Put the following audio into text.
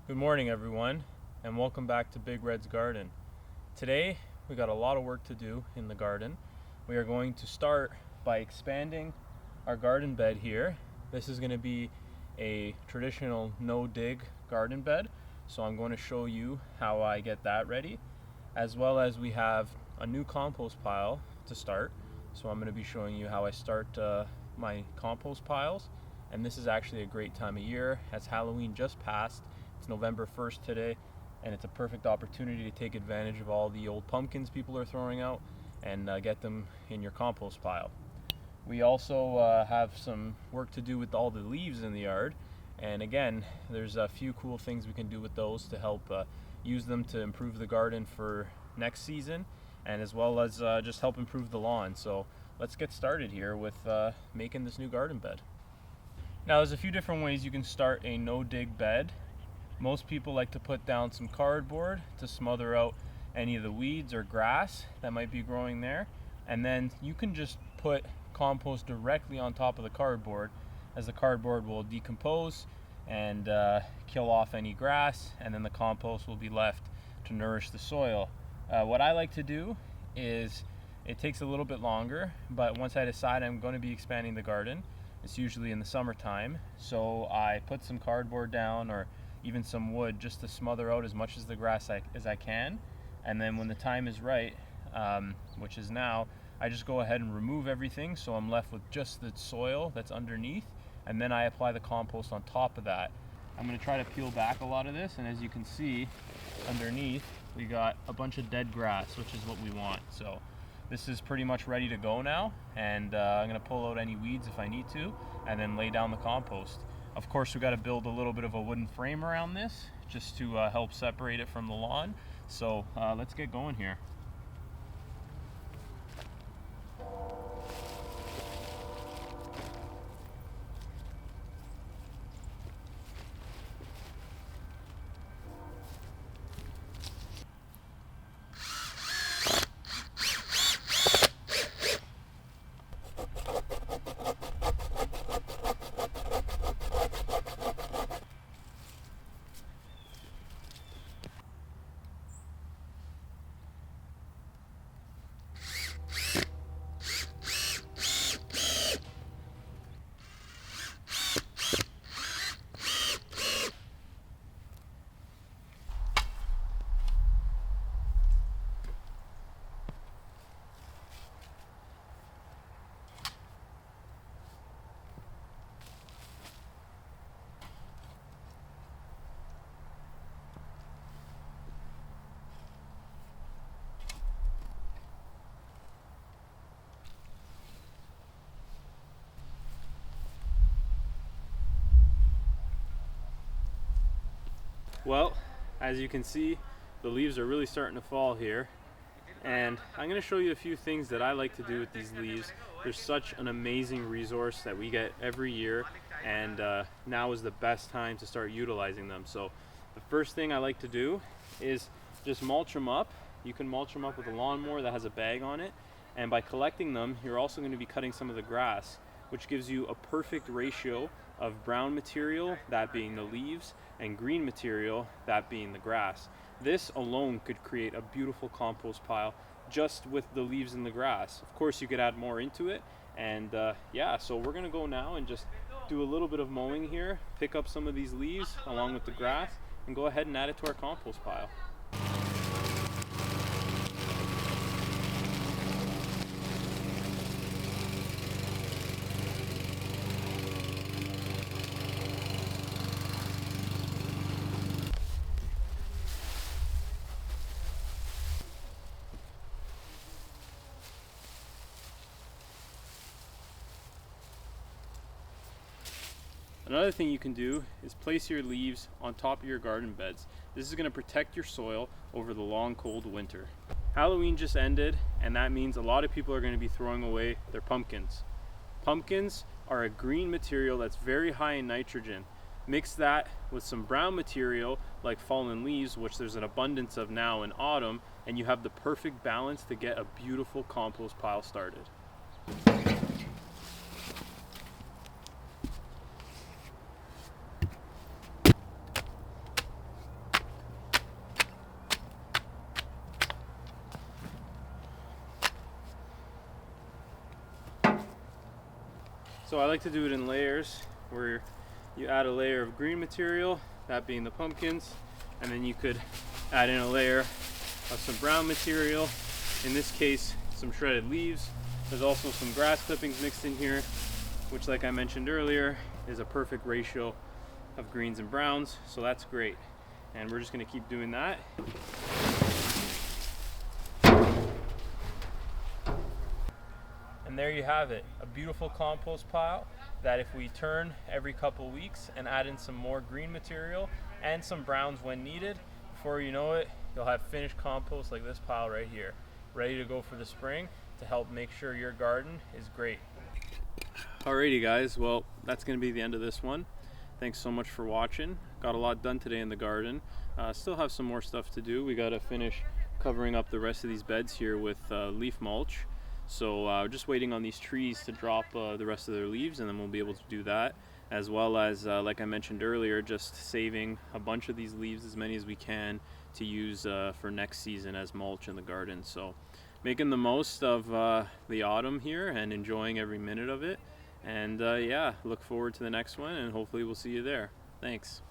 Good morning, everyone, and welcome back to Big Red's Garden. Today, we got a lot of work to do in the garden. We are going to start by expanding our garden bed here. This is going to be a traditional no-dig garden bed, so I'm going to show you how I get that ready, as well as we have a new compost pile to start. So I'm going to be showing you how I start my compost piles, and this is actually a great time of year as Halloween just passed. It's November 1st today, and it's a perfect opportunity to take advantage of all the old pumpkins people are throwing out and get them in your compost pile. We also have some work to do with all the leaves in the yard, and again, there's a few cool things we can do with those to help use them to improve the garden for next season, and as well as just help improve the lawn. So let's get started here with making this new garden bed. Now, there's a few different ways you can start a no-dig bed. Most people like to put down some cardboard to smother out any of the weeds or grass that might be growing there, and then you can just put compost directly on top of the cardboard, as the cardboard will decompose and kill off any grass, and then the compost will be left to nourish the soil. What I like to do is, it takes a little bit longer, but once I decide I'm going to be expanding the garden, it's usually in the summertime, so I put some cardboard down or even some wood just to smother out as much as the grass as I can, and then when the time is right, which is now, I just go ahead and remove everything, so I'm left with just the soil that's underneath, and then I apply the compost on top of that. I'm going to try to peel back a lot of this, and as you can see underneath we got a bunch of dead grass, which is what we want. So this is pretty much ready to go now, and I'm going to pull out any weeds if I need to, and then lay down the compost. Of course, we've got to build a little bit of a wooden frame around this just to help separate it from the lawn. So let's get going here. Well, as you can see, the leaves are really starting to fall here, and I'm going to show you a few things that I like to do with these leaves. They're such an amazing resource that we get every year, and now is the best time to start utilizing them. So the first thing I like to do is just mulch them up. You can mulch them up with a lawnmower that has a bag on it, and by collecting them, you're also going to be cutting some of the grass, which gives you a perfect ratio of brown material, that being the leaves, and green material, that being the grass. This alone could create a beautiful compost pile just with the leaves and the grass. Of course, you could add more into it, and yeah, so we're gonna go now and just do a little bit of mowing here, pick up some of these leaves along with the grass, and go ahead and add it to our compost pile. Another thing you can do is place your leaves on top of your garden beds. This is going to protect your soil over the long cold winter. Halloween just ended, and that means a lot of people are going to be throwing away their pumpkins. Pumpkins are a green material that's very high in nitrogen. Mix that with some brown material like fallen leaves, which there's an abundance of now in autumn, and you have the perfect balance to get a beautiful compost pile started. So I like to do it in layers, where you add a layer of green material, that being the pumpkins, and then you could add in a layer of some brown material, in this case some shredded leaves. There's also some grass clippings mixed in here, which, like I mentioned earlier, is a perfect ratio of greens and browns, so that's great. And we're just going to keep doing that. And there you have it, a beautiful compost pile that if we turn every couple weeks and add in some more green material and some browns when needed, before you know it, you'll have finished compost like this pile right here, ready to go for the spring to help make sure your garden is great. Alrighty guys, well that's going to be the end of this one. Thanks so much for watching. Got a lot done today in the garden. Still have some more stuff to do. We got to finish covering up the rest of these beds here with leaf mulch. So just waiting on these trees to drop the rest of their leaves, and then we'll be able to do that, as well as like I mentioned earlier, just saving a bunch of these leaves, as many as we can, to use for next season as mulch in the garden. So making the most of the autumn here and enjoying every minute of it. And yeah, look forward to the next one, and hopefully we'll see you there. Thanks.